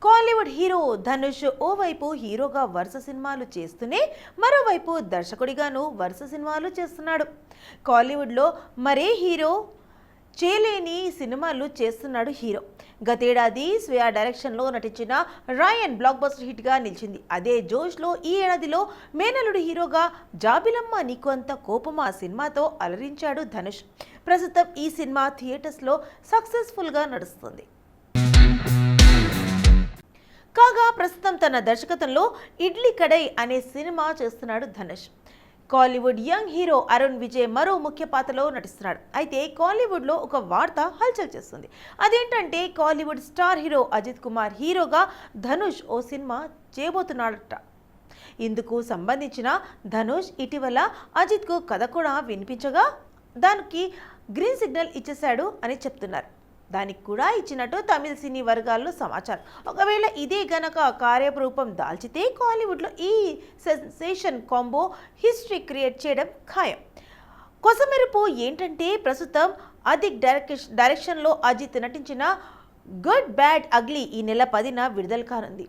Kollywood hero Dhanush ఓవైపు హీరోగా వరుస సినిమాలు చేస్తూనే మరోవైపు దర్శకుడిగాను వరుస సినిమాలు చేస్తున్నాడు. కాలీవుడ్లో మరే హీరో చేయలేని సినిమాలు చేస్తున్నాడు హీరో. గతేడాది స్వయా డైరెక్షన్లో నటించిన రాయన్ బ్లాక్ బస్టర్ హిట్గా నిలిచింది. అదే జోష్లో ఈ ఏడాదిలో మేనలుడు హీరోగా జాబిలమ్మ నీకు అంత కోపమా సినిమాతో అలరించాడు ధనుష్. ప్రస్తుతం ఈ సినిమా థియేటర్స్లో సక్సెస్ఫుల్గా నడుస్తుంది. కాగా ప్రస్తుతం తన దర్శకత్వంలో ఇడ్లీ కడై అనే సినిమా చేస్తున్నాడు ధనుష్. కాలీవుడ్ యంగ్ హీరో అరుణ్ విజయ్ మరో ముఖ్య పాత్రలో నటిస్తున్నాడు. అయితే కాలీవుడ్లో ఒక వార్త హల్చల్ చేస్తుంది. అదేంటంటే కాలీవుడ్ స్టార్ హీరో అజిత్ కుమార్ హీరోగా ధనుష్ ఓ సినిమా చేయబోతున్నాడట. ఇందుకు సంబంధించిన ధనుష్ ఇటీవల అజిత్కు కథ కూడా వినిపించగా దానికి గ్రీన్ సిగ్నల్ ఇచ్చేశాడు అని చెప్తున్నారు. దానికి కూడా ఇచ్చినట్టు తమిళ సినీ వర్గాల్లో సమాచారం. ఒకవేళ ఇదే గనక కార్యరూపం దాల్చితే కాలీవుడ్లో ఈ సెన్సేషన్ కాంబో హిస్టరీ క్రియేట్ చేయడం ఖాయం. కొసమెరుపు ఏంటంటే ప్రస్తుతం అదిక్ డైరెక్షన్లో అజిత్ నటించిన గుడ్ బ్యాడ్ అగ్లీ ఈ నెల 10న విడుదల కానుంది.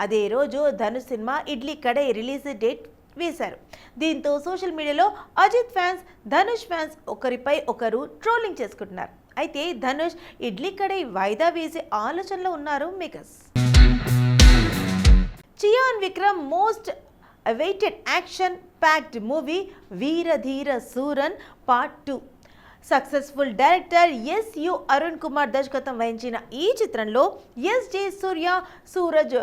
అదే రోజు Dhanush cinema Idli Kadai release date వేశారు. దీంతో సోషల్ మీడియాలో అజిత్ ఫ్యాన్స్ ధనుష్ ఫ్యాన్స్ ఒకరిపై ఒకరు ట్రోలింగ్ చేసుకుంటున్నారు. అయితే ధనుష్ ఇడ్లీ కడై వాయిదా వేసే ఆలోచనలో ఉన్నారు makers. Chiyaan Vikram most awaited action packed movie Veeradheera Sooran part 2. Successful director SU. Arun Kumar దర్శకత్వం వహించిన ఈ చిత్రంలో ఎస్.జే. సూర్య, సూరజ్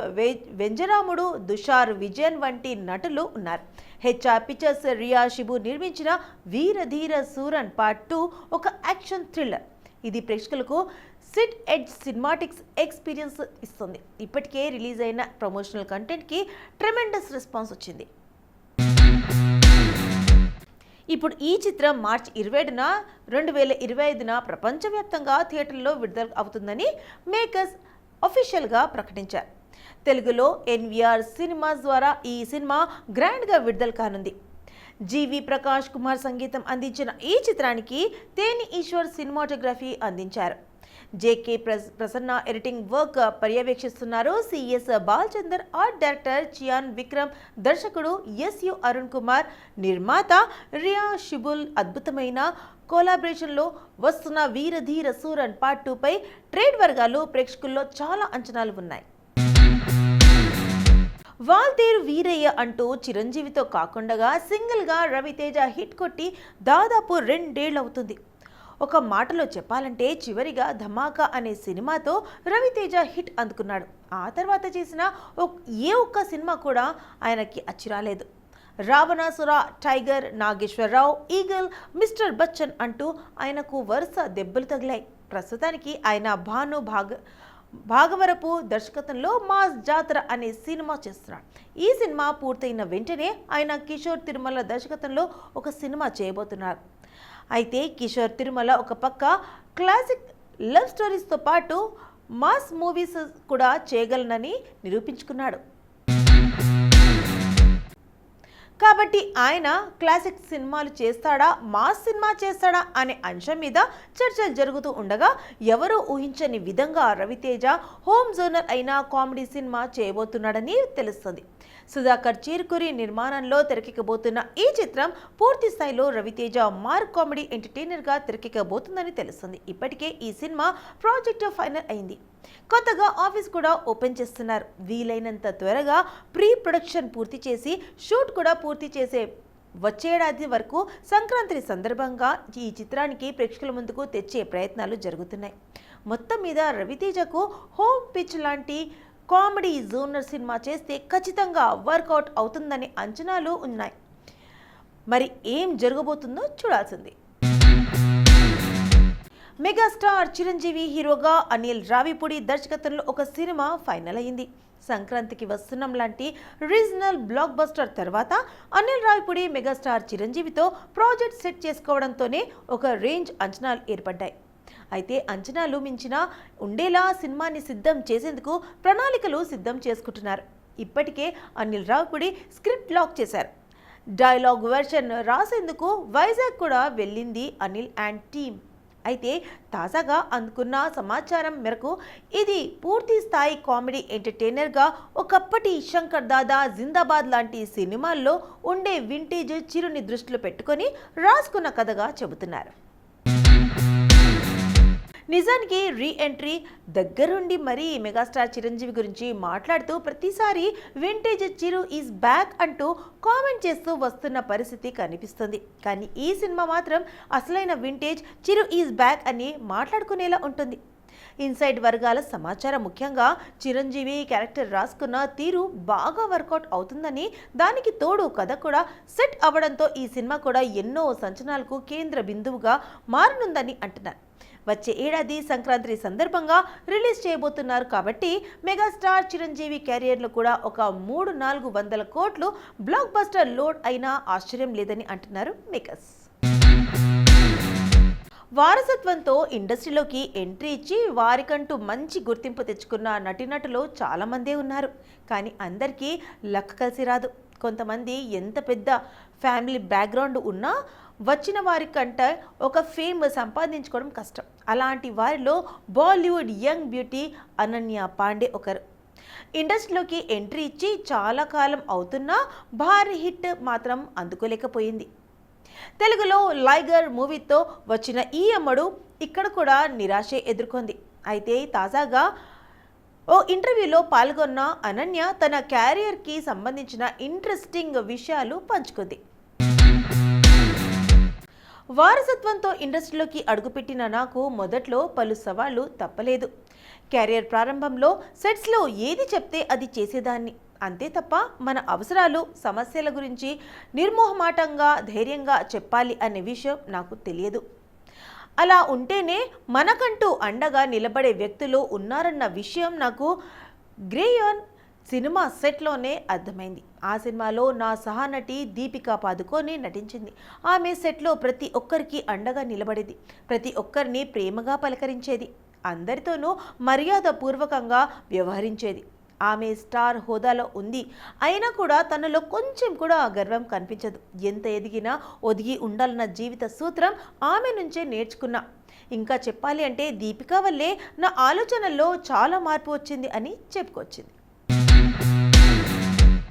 వెంజరాముడు, తుషార్ విజయన్ వంటి నటులు ఉన్నారు. హెచ్ఆర్ పిక్చర్స్ రియా షిబు నిర్మించిన వీరధీర సూరన్ పార్ట్ 2 ఒక యాక్షన్ థ్రిల్లర్. ఇది ప్రేక్షకులకు సిట్ ఎడ్జ్ సినిమాటిక్స్ ఎక్స్పీరియన్స్ ఇస్తుంది. ఇప్పటికే రిలీజ్ అయిన ప్రమోషనల్ కంటెంట్కి ట్రెమెండస్ రెస్పాన్స్ వచ్చింది. ఇప్పుడు ఈ చిత్రం మార్చి 27న 2025న ప్రపంచవ్యాప్తంగా థియేటర్లో విడుదల అవుతుందని మేకర్స్ అఫీషియల్గా ప్రకటించారు. తెలుగులో ఎన్వీఆర్ సినిమాస్ ద్వారా ఈ సినిమా గ్రాండ్గా విడుదల కానుంది. జీవి ప్రకాష్ కుమార్ సంగీతం అందించిన ఈ చిత్రానికి తేని ఈశ్వర్ సినిమాటోగ్రఫీ అందించారు. జేకే ప్రసన్న ఎడిటింగ్ వర్క్ పర్యవేక్షిస్తున్నారు. CS Balachander art director, Chiyaan Vikram దర్శకుడు, ఎస్.యు. అరుణ్ కుమార్ నిర్మాత, రియా షిబుల్ అద్భుతమైన కొలాబరేషన్లో వస్తున్న వీరధీర సూరన్ పార్ట్ 2పై ట్రేడ్ వర్గాలు ప్రేక్షకుల్లో చాలా అంచనాలు ఉన్నాయి. వాల్తేరు వీరయ్య అంటూ చిరంజీవితో కాకుండా సింగిల్గా రవితేజ హిట్ కొట్టి దాదాపు 2 ఏళ్ళు అవుతుంది. ఒక మాటలో చెప్పాలంటే చివరిగా ధమాకా అనే సినిమాతో రవితేజ హిట్ అందుకున్నాడు. ఆ తర్వాత చేసిన ఏ ఒక్క సినిమా కూడా ఆయనకి అచ్చిరాలేదు. Ravanasura, tiger, Nageswararao, eagle, mister Bachchan అంటూ ఆయనకు వరుస దెబ్బలు తగిలాయి. ప్రస్తుతానికి ఆయన భాగవరపు దర్శకత్వంలో మాస్ జాతర అనే సినిమా చేస్తున్నాడు. ఈ సినిమా పూర్తయిన వెంటనే ఆయన కిషోర్ తిరుమల దర్శకత్వంలో ఒక సినిమా చేయబోతున్నారు. అయితే కిషోర్ తిరుమల ఒక పక్క క్లాసిక్ లవ్ స్టోరీస్తో పాటు మాస్ మూవీస్ కూడా చేయగలనని నిరూపించుకున్నాడు. కాబట్టి ఆయన క్లాసిక్ సినిమాలు చేస్తాడా, మాస్ సినిమా చేస్తాడా అనే అంశం మీద చర్చలు జరుగుతూ ఉండగా ఎవరూ ఊహించని విధంగా రవితేజ హోమ్ జోనర్ అయిన కామెడీ సినిమా చేయబోతున్నాడని తెలుస్తుంది. సుధాకర్ చీర్కురి నిర్మాణంలో తెరకెక్కబోతున్న ఈ చిత్రం పూర్తి స్థాయిలో రవితేజ మార్ కామెడీ ఎంటర్టైనర్గా తెరకెక్కబోతుందని తెలుస్తుంది. ఇప్పటికే ఈ సినిమా ప్రాజెక్టు ఫైనల్ అయింది. కొత్తగా ఆఫీస్ కూడా ఓపెన్ చేస్తున్నారు. వీలైనంత త్వరగా ప్రీ ప్రొడక్షన్ పూర్తి చేసి షూట్ కూడా పూర్తి చేసే వచ్చేడాది వరకు సంక్రాంతి సందర్భంగా ఈ చిత్రానికి ప్రేక్షకుల ముందుకు తెచ్చే ప్రయత్నాలు జరుగుతున్నాయి. మొత్తం మీద రవితేజకు హోమ్ పిచ్ లాంటి కామెడీ జోనర్ సినిమా చేస్తే ఖచ్చితంగా వర్కౌట్ అవుతుందనే అంచనాలు ఉన్నాయి. మరి ఏం జరగబోతుందో చూడాల్సింది. మెగాస్టార్ చిరంజీవి హీరోగా అనిల్ రావిపూడి దర్శకత్వంలో ఒక సినిమా ఫైనల్ అయింది. సంక్రాంతికి వస్తున్నాం లాంటి రీజనల్ బ్లాక్ బస్టర్ తర్వాత అనిల్ రావిపూడి మెగాస్టార్ చిరంజీవితో ప్రాజెక్ట్ సెట్ చేసుకోవడంతోనే ఒక రేంజ్ అంచనాలు ఏర్పడ్డాయి. అయితే అంచనాలు మించిన ఉండేలా సినిమాని సిద్ధం చేసేందుకు ప్రణాళికలు సిద్ధం చేసుకుంటున్నారు. ఇప్పటికే అనిల్ రావిపూడి స్క్రిప్ట్ లాక్ చేశారు. డైలాగ్ వెర్షన్ రాసేందుకు వైజాగ్ కూడా వెళ్ళింది అనిల్ అండ్ టీమ్. అయితే తాజాగా అందుకున్న సమాచారం మేరకు ఇది పూర్తి స్థాయి కామెడీ ఎంటర్టైనర్గా ఒకప్పటి శంకర్ దాదా, జిందాబాద్ లాంటి సినిమాల్లో ఉండే వింటేజ్ చిరుని దృష్టిలో పెట్టుకొని రాసుకున్న కథగా చెబుతున్నారు. నిజానికి రీ ఎంట్రీ దగ్గరుండి మరీ మెగాస్టార్ చిరంజీవి గురించి మాట్లాడుతూ ప్రతిసారి వింటేజ్ చిరు ఈజ్ బ్యాక్ అంటూ కామెంట్ చేస్తూ వస్తున్న పరిస్థితి కనిపిస్తుంది. కానీ ఈ సినిమా మాత్రం అసలైన వింటేజ్ చిరు ఈజ్ బ్యాక్ అని మాట్లాడుకునేలా ఉంటుంది. ఇన్సైడ్ వర్గాల సమాచారం ముఖ్యంగా చిరంజీవి క్యారెక్టర్ రాసుకున్న తీరు బాగా వర్కౌట్ అవుతుందని, దానికి తోడు కథ కూడా సెట్ అవ్వడంతో ఈ సినిమా కూడా ఎన్నో సంచలనాలకు కేంద్ర బిందువుగా మారనుందని అంటున్నారు. వచ్చే ఏడాది సంక్రాంతి సందర్భంగా రిలీజ్ చేయబోతున్నారు కాబట్టి మెగాస్టార్ చిరంజీవి కెరియర్లో కూడా ఒక 300-400 కోట్లు బ్లాక్ బస్టర్ లోడ్ అయినా ఆశ్చర్యం లేదని అంటున్నారు మేకర్స్. వారసత్వంతో ఇండస్ట్రీలోకి ఎంట్రీ ఇచ్చి వారికంటూ మంచి గుర్తింపు తెచ్చుకున్న నటీనటులు చాలామందే ఉన్నారు. కానీ అందరికీ లక్ కలిసి రాదు. కొంతమంది ఎంత పెద్ద ఫ్యామిలీ బ్యాక్గ్రౌండ్ ఉన్నా వచ్చిన వారికంటే ఒక ఫేమ్ సంపాదించుకోవడం కష్టం. అలాంటి వారిలో బాలీవుడ్ యంగ్ బ్యూటీ అనన్య పాండే ఒకరు. ఇండస్ట్రీలోకి ఎంట్రీ ఇచ్చి చాలా కాలం అవుతున్నా భారీ హిట్ మాత్రం అందుకోలేకపోయింది. తెలుగులో లైగర్ మూవీతో వచ్చిన ఈ అమ్మడు ఇక్కడ కూడా నిరాశే ఎదుర్కొంది. అయితే తాజాగా ఓ ఇంటర్వ్యూలో పాల్గొన్న అనన్య తన క్యారియర్కి సంబంధించిన ఇంట్రెస్టింగ్ విషయాలు పంచుకుంది. వారసత్వంతో ఇండస్ట్రీలోకి అడుగుపెట్టిన నాకు మొదట్లో పలు సవాళ్లు తప్పలేదు. కెరియర్ ప్రారంభంలో సెట్స్లో ఏది చెప్తే అది చేసేదాన్ని. అంతే తప్ప మన అవసరాలు, సమస్యల గురించి నిర్మోహమాటంగా ధైర్యంగా చెప్పాలి అనే విషయం నాకు తెలియదు. అలా ఉంటేనే మనకంటూ అండగా నిలబడే వ్యక్తులు ఉన్నారన్న విషయం నాకు గ్రేయాన్ సినిమా సెట్లోనే అర్థమైంది. ఆ సినిమాలో నా సహానటి దీపికా పాదుకోని నటించింది. ఆమె సెట్లో ప్రతి ఒక్కరికి అండగా నిలబడేది, ప్రతి ఒక్కరిని ప్రేమగా పలకరించేది, అందరితోనూ మర్యాదపూర్వకంగా వ్యవహరించేది. ఆమె స్టార్ హోదాలో ఉంది, అయినా కూడా తనలో కొంచెం కూడా గర్వం కనిపించదు. ఎంత ఎదిగినా ఒదిగి ఉండాలన్న జీవిత సూత్రం ఆమె నుంచే నేర్చుకున్నా. ఇంకా చెప్పాలి అంటే దీపికా వల్లే నా ఆలోచనల్లో చాలా మార్పు వచ్చింది అని చెప్పుకొచ్చింది.